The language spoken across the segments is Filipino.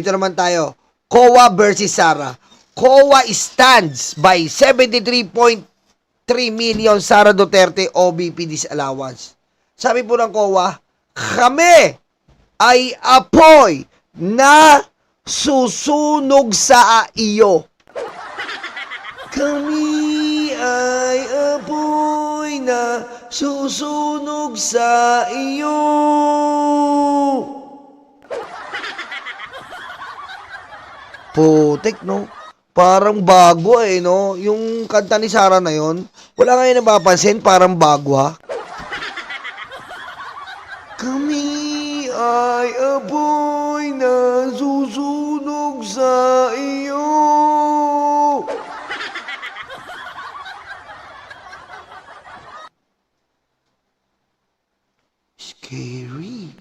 Dito naman tayo. COA versus Sara. COA stands by 73.3 million Sara Duterte OBP disallowance. Sabi po ng COA, kami ay apoy na susunog sa iyo. Kami ay apoy na susunog sa iyo. Putik, no? Parang bago no? Yung kanta ni Sara na yon, wala kayo napapansin, parang bago Kami ay apoy na susunog sa iyo. Scary.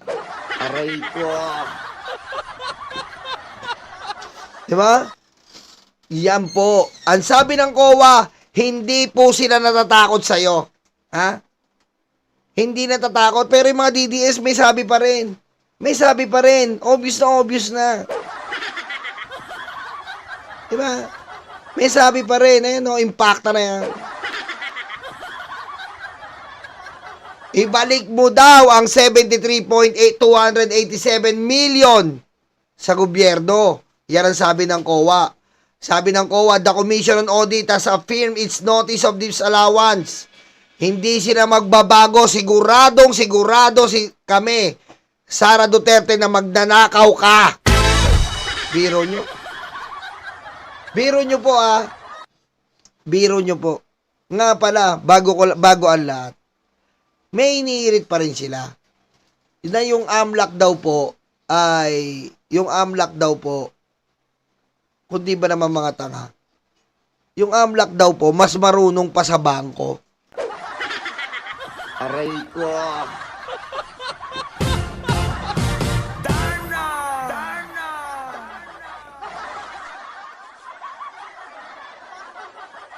Aray ko. Diba? Yan po. Ang sabi ng COA, hindi po sila natatakot sa'yo. Ha? Hindi natatakot. Pero yung mga DDS may sabi pa rin. May sabi pa rin. Obvious na obvious na. Diba? May sabi pa rin. Ayun o, impacta na yan. Ibalik mo daw ang 73.287 million sa gobyerno. Yan ang sabi ng COA. Sabi ng COA, the Commission on Audit has affirmed its notice of disallowance. Hindi sila magbabago. Sigurado kami, Sara Duterte, na magnanakaw ka. Biro nyo. Biro nyo po Biro nyo po. Nga pala, bago ang lahat, may iniirit pa rin sila. Na yung AMLAC daw po, kundi ba naman mga tanga, yung AMLAC daw po, mas marunong pa sa bangko. Aray ko.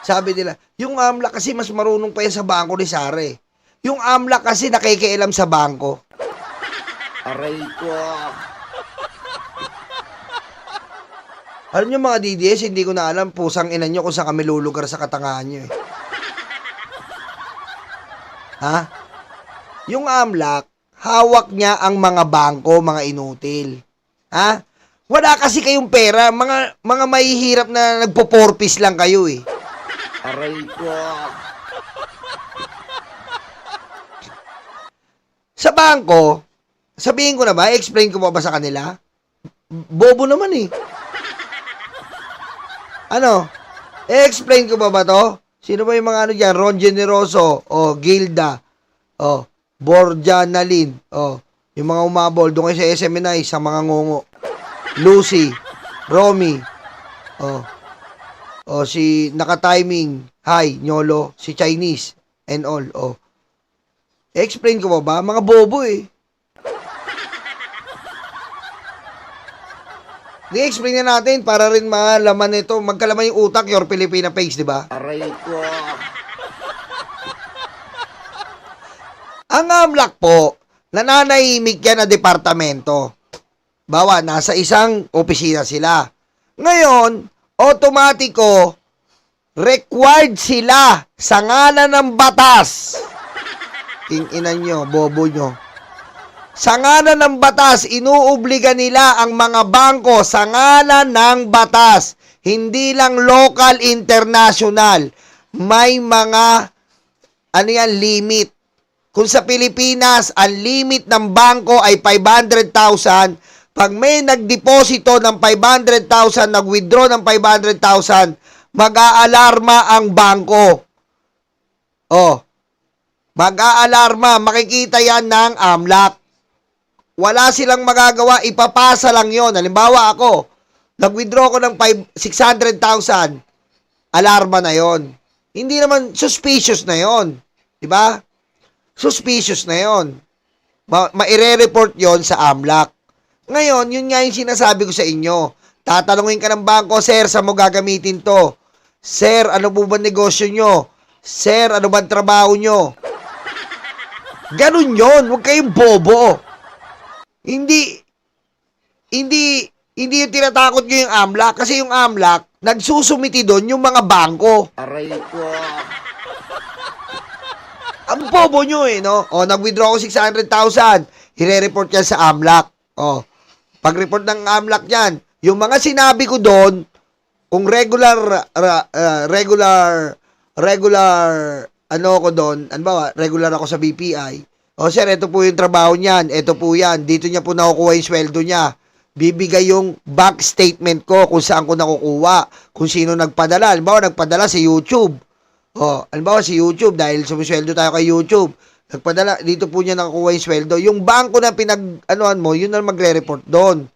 Sabi nila, yung AMLAC kasi mas marunong pa yan sa bangko ni Sara eh. Yung AMLAC kasi nakikialam sa bangko. Aray ko. Alam nyo mga DDS, hindi ko na alam pusang ina nyo kung saan kami lulugar sa katangahan nyo eh. Ha? Yung AMLAC, hawak niya ang mga bangko, mga inutil. Ha? Wala kasi kayong pera, mga mahihirap na nagpo-porpis lang kayo eh. Aray ko. Sa bangko, sabihin ko na ba, explain ko ba sa kanila? Bobo naman eh. Ano? Explain ko ba to? Sino ba yung mga ano dyan? Ron Generoso, Gilda, Borja Nalin, yung mga umabol, doon kayo sa SMNI, sa mga ngongo. Lucy, Romy, si naka-timing, hi, Nyolo, si Chinese, and all, explain ko ba? Mga bobo eh. I-explain na natin para rin malaman nito. Magkalaman yung utak, your Filipina page, di ba? Aray ko. Ang AMLAC po, nananahimik yan na departamento. Bawa, nasa isang opisina sila. Ngayon, automatiko, required sila sa ngalan ng batas. King-inan nyo, bobo nyo. Sa ngalan ng batas, inuobliga nila ang mga bangko sa ngalan ng batas. Hindi lang local, international. May mga, limit. Kung sa Pilipinas, ang limit ng bangko ay 500,000. Pag may nagdeposito ng 500,000, nag-withdraw ng 500,000, mag-aalarma ang bangko. Mag-aalarma. Makikita yan ng AMLAC. Wala silang magagawa, ipapasa lang yon. Halimbawa ako, nag-withdraw ko ng 600,000, alarma na yon. Hindi naman, suspicious na yon. Diba? Suspicious na yon. Maire-report yon sa AMLAC. Ngayon, yun nga yung sinasabi ko sa inyo. Tatanungin ka ng bangko, sir, saan mo gagamitin to? Sir, ano po ba negosyo nyo? Sir, ano ba trabaho nyo? Ganun yon. Huwag kayong bobo. Hindi Hindi yung tinatakot nyo yung AMLAC kasi yung AMLAC, nagsusumiti doon yung mga bangko. Aray ko. Ang bobo nyo eh, no? O, nag-withdraw ko 600,000. Ire-report yan sa AMLAC. O, pag-report ng AMLAC yan, yung mga sinabi ko doon, kung regular, ano ko doon, ano ba, regular ako sa BPI, o sir, ito po yung trabaho niyan, ito po yan, dito niya po nakukuha yung sweldo niya. Bibigay yung bank statement ko kung saan ko nakukuha, kung sino nagpadala. Halimbawa, nagpadala sa YouTube. Halimbawa, si YouTube, dahil sumisweldo tayo kay YouTube, nagpadala, dito po niya nakukuha yung sweldo. Yung bangko na pinag-anuan mo, yun na magre-report doon.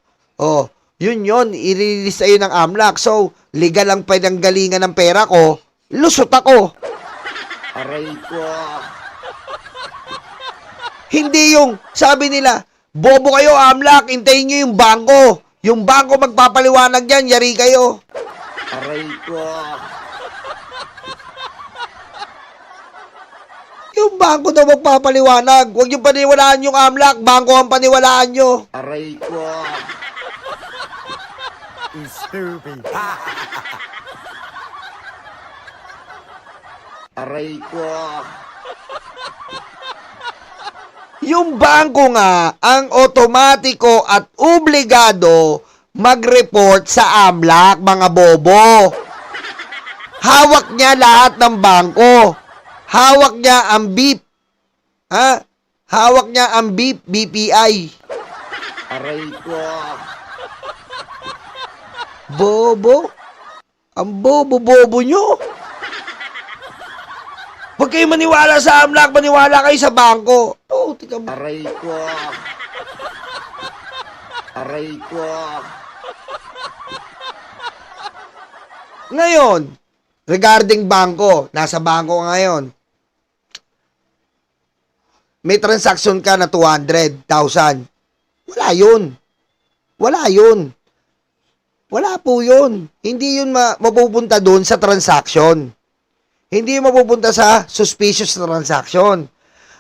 Yun, i-release tayo ng AMLAC. So, legal ang pinanggalingan ng pera ko, lusot ako. Aray ko. Hindi yung, sabi nila, bobo kayo, AMLAC, hintayin nyo yung bangko. Yung bangko magpapaliwanag yan, yari kayo. Aray ko. Yung bangko daw magpapaliwanag. Huwag yung paniwalaan yung AMLAC, bangko ang paniwalaan nyo. Aray ko. Stupid. Aray ko. Yung bangko nga ang otomatiko at obligado mag-report sa AMLAC, mga bobo. Hawak niya lahat ng bangko. Hawak niya ang BIP. Hawak niya ang BIP, BPI. Aray ko. Bobo. Ang bobo-bobo nyo. Huwag kayo maniwala sa AMLAC, maniwala kayo sa bangko. Tika mo. Aray ko. Aray ko. Ngayon, regarding bangko, nasa bangko ka ngayon. May transaction ka na 200,000. Wala yun. Wala yun. Wala po yun. Hindi yun mapupunta doon sa transaction. Hindi yun mapupunta sa suspicious transaction.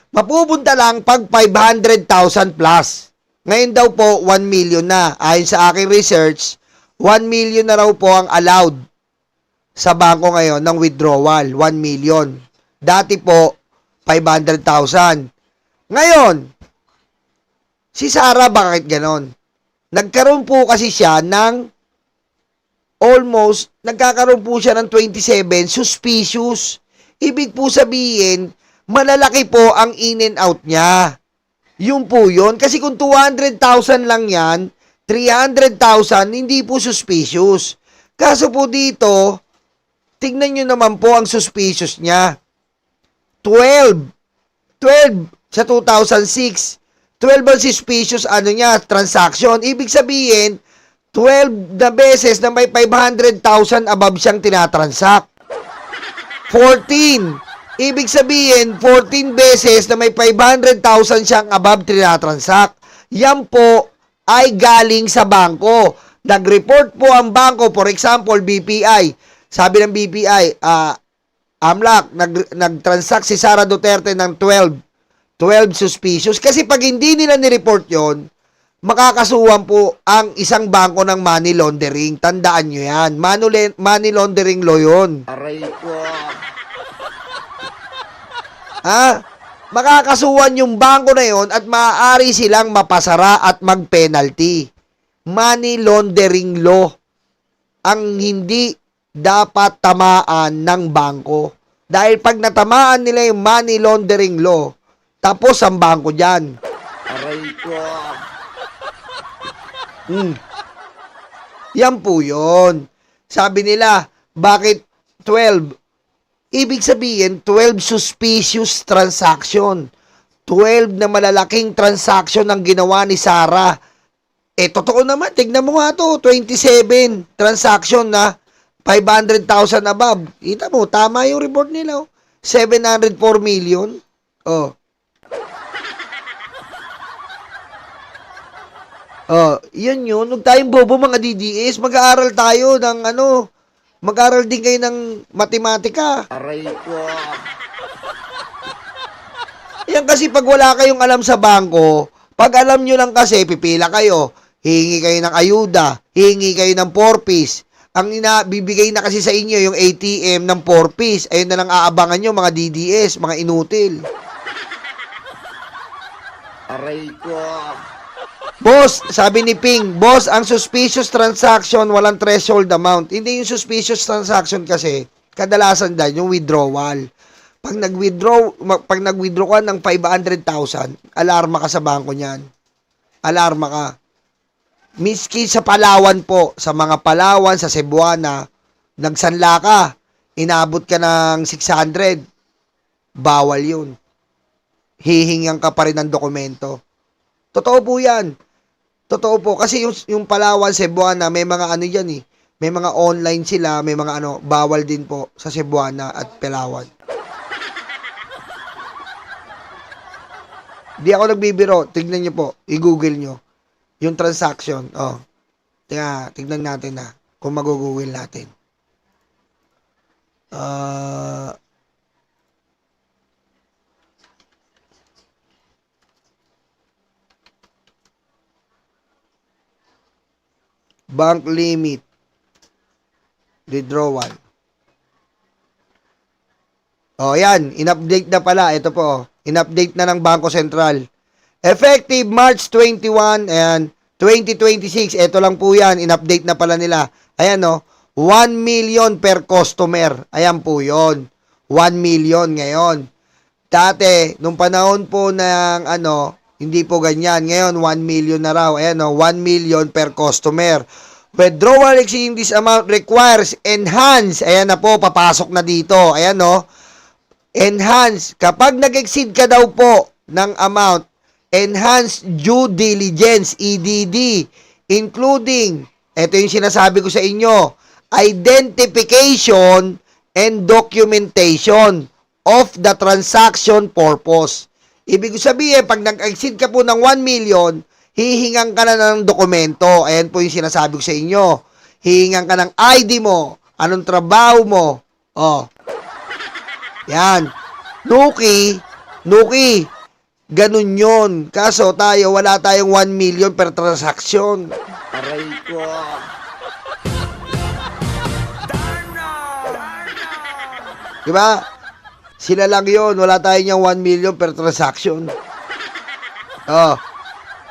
Mapupunta lang pag 500,000 plus. Ngayon daw po, 1 million na. Ayon sa aking research, 1 million na raw po ang allowed sa bangko ngayon ng withdrawal. 1 million. Dati po, 500,000. Ngayon, si Sarah, bakit ganon? Nagkaroon po kasi siya ng nagkakaroon po siya ng 27 suspicious. Ibig po sabihin, malalaki po ang in and out niya. Yun po yun. Kasi kung 200,000 lang yan, 300,000, hindi po suspicious. Kaso po dito, tignan nyo naman po ang suspicious niya. 12 sa 2006. 12 ang suspicious transaction. Ibig sabihin, 12 na beses na may 500,000 above siyang tinatransact. 14. Ibig sabihin, 14 beses na may 500,000 siyang above tinatransact. Yan po ay galing sa bangko. Nag-report po ang bangko, for example, BPI. Sabi ng BPI, AMLAC, nag-transact si Sara Duterte ng 12 suspicious. Kasi pag hindi nila ni-report yon, makakasuhan po ang isang bangko ng money laundering. Tandaan nyo yan. Money laundering law yun. Aray ko. Makakasuhan yung bangko na yon at maaari silang mapasara at mag-penalty. Money laundering law ang hindi dapat tamaan ng bangko. Dahil pag natamaan nila yung money laundering law, tapos ang bangko dyan. Aray ko. Yan po yun. Sabi nila, bakit 12? Ibig sabihin, 12 suspicious transaction. 12 na malalaking transaction ang ginawa ni Sarah. Totoo naman. Tignan mo nga to. 27 transaction na 500,000 above. Kita mo, tama yung report nila. 704 million. Yan yun. Huwag tayong bobo mga DDS. Mag-aaral tayo ng mag-aaral din kayo ng matematika. Aray ko. Yan kasi pag wala kayong alam sa bangko, pag alam nyo lang kasi, pipila kayo. hihingi kayo ng ayuda, hihingi kayo ng 4-piece. Ang bibigay na kasi sa inyo yung ATM ng 4-piece. Ayun na lang aabangan nyo, mga DDS, mga inutil. Aray ko. Boss, sabi ni Ping, boss, ang suspicious transaction, walang threshold amount. Hindi yung suspicious transaction kasi, kadalasan dahil yung withdrawal. Pag nag-withdraw ka ng 500,000, alarma ka sa bangko niyan. Alarma ka. Miski sa Palawan po, sa mga Palawan, sa Cebuana, nagsanla ka, inabot ka ng 600, bawal yun. Hihingan ka pa rin ng dokumento. Totoo po yan. Totoo po. Kasi yung Palawan, Cebuana, may mga ano yan eh. May mga online sila, may mga ano, bawal din po sa Cebuana at Palawan. Di ako nagbibiro. Tignan nyo po. I-google nyo. Yung transaction. Oh. Tignan natin na. Kung mag-google natin. Bank limit. Withdrawal. Oh, yan. In-update na pala. Ito po. In-update na ng Bangko Sentral. Effective March 21 and 2026. Ito lang po yan. In-update na pala nila. Ayan no. 1 million per customer. Ayan po yon. 1 million ngayon. Dati, nung panahon po ng ano, hindi po ganyan. Ngayon, 1 million na raw. Ayan no. 1 million per customer. Withdrawal exceeding this amount requires enhance. Ayan na po. Papasok na dito. Ayan no. Enhance. Kapag nag-exceed ka daw po ng amount, enhanced due diligence, EDD, including, ito yung sinasabi ko sa inyo, identification and documentation of the transaction purpose. Ibig sabihin, pag nag-exceed ka po ng 1 million, hihingan ka na ng dokumento. Ayan po yung sinasabi ko sa inyo. Hihingan ka ng ID mo, anong trabaho mo. Oh. Yan. Nuki, ganun yun. Kaso tayo, wala tayong 1 million per transaction. Aray ko. Diba? Sila lang yun. Wala tayong 1 million per transaction. Oh.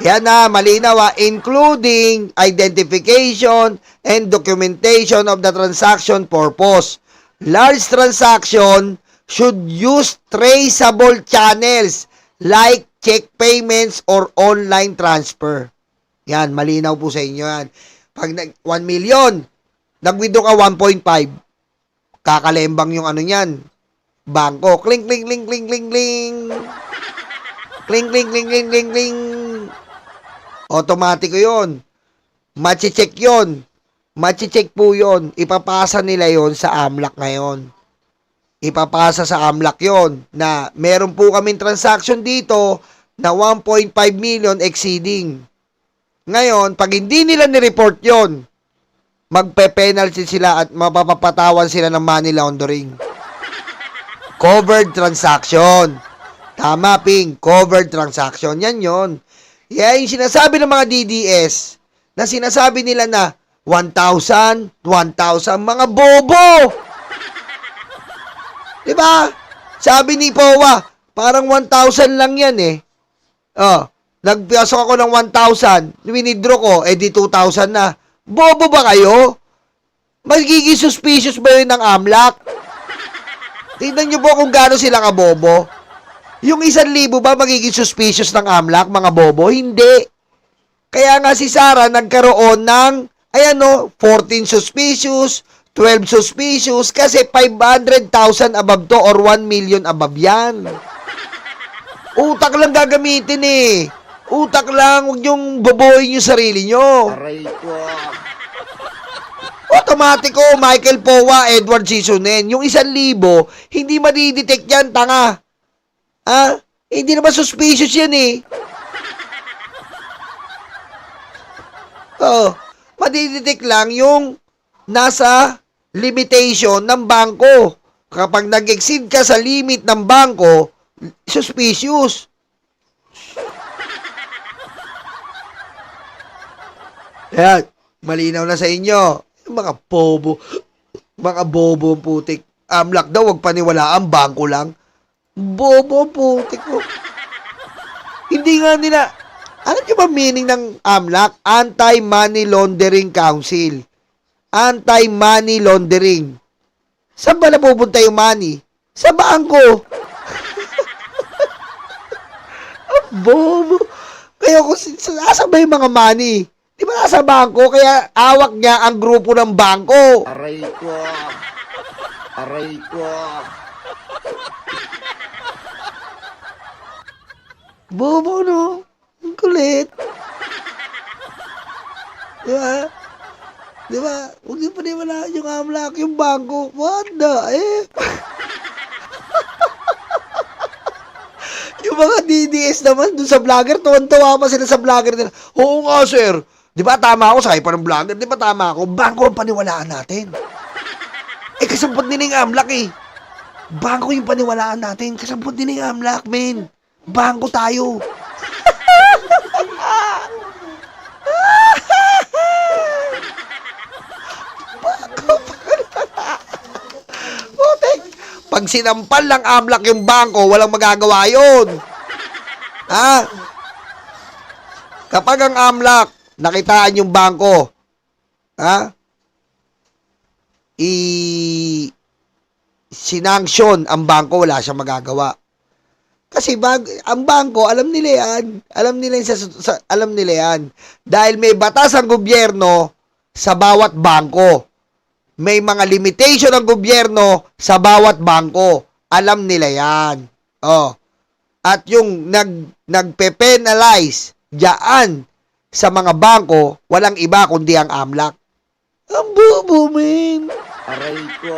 Yan na, malinaw including identification and documentation of the transaction purpose. Large transaction should use traceable channels like check payments or online transfer. Yan, malinaw po sa inyo yan. Pag 1 million, nag-withdraw ka 1.5, kakalembang yung ano yan. Bangko, kling, kling, kling, kling, kling, kling. Kling, kling, kling, kling, kling, kling. Automatic yun. Machi-check yun. Machi-check po yun. Ipapasa nila yon sa AMLAC ngayon. Ipapasa sa AMLAC yon na meron po kaming transaction dito na 1.5 million exceeding. Ngayon, pag hindi nila ni-report yon, magpe-penalty sila at mapapatawan sila ng money laundering. Covered transaction. Tama, Ping. Covered transaction. Yan yon. Yan yung sinasabi ng mga DDS na sinasabi nila na 1,000, 1,000, mga bobo! Diba? Sabi ni Powa, parang 1,000 lang yan eh. Oh, nagpasok ako ng 1,000, winidraw ko, di 2,000 na. Bobo ba kayo? Magiging suspicious ba yun ng AMLAC? Tingnan nyo po kung gaano sila kabobo. Yung 1,000 ba magiging suspicious ng AMLAC, mga bobo? Hindi. Kaya nga si Sara nagkaroon ng, 14 suspicious, 12 suspicious, kasi 500,000 above to or 1 million above yan. Utak lang gagamitin eh. Utak lang, huwag niyong boboyin yung sarili niyo. Aray ko. Automatiko, Michael Powa, Edward Sisonen. Yung 1,000, hindi madidetect yan, tanga. Ha? Hindi naman suspicious yan eh. Madidetect lang yung nasa limitation ng bangko. Kapag nag-exceed ka sa limit ng bangko, suspicious. Ayan, malinaw na sa inyo. Mga bobo. Mga bobo ang putik. AMLAC daw, wag paniwalaan, bangko lang. Bobo ang putik ko. Hindi nga nila, alam niyo ba meaning ng AMLAC? Anti-Money Laundering Council. Anti-Money Laundering. Saan ba napupunta yung money? Sa bangko. Ang bobo. Kaya kung saan ba yung mga money? Di ba nasa bangko? Kaya awak niya ang grupo ng bangko. Aray ko. Aray ko. Bobo, no? Ang kulit. Di ba? Di ba? Huwag niyo paniwalaan yung AMLAC, yung bangko. What the Yung mga DDS naman dun sa vlogger, tuwan-tuwa pa sila sa vlogger nila. Oo nga, sir. Di ba tama ako? Sabi pa ng vlogger, di ba tama ako? Bangko ang paniwalaan natin. Kasampot din yung AMLAC Bangko yung paniwalaan natin. Kasampot din yung AMLAC, men. Bangko tayo. Putik. Pag sinampal ng AMLAC yung bangko, walang magagawa yun. Ha? Kapag ang AMLAC, nakitaan yung bangko, ha? Sinanksyon ang bangko, wala siyang magagawa. Kasi ang bangko, alam nila yan. Alam nila yan. Dahil may batas ang gobyerno sa bawat bangko. May mga limitation ang gobyerno sa bawat bangko. Alam nila yan. Oh. At yung nagpe-penalize diyan sa mga bangko, walang iba kundi ang AMLAC. Ang bobo, man. Aray ko.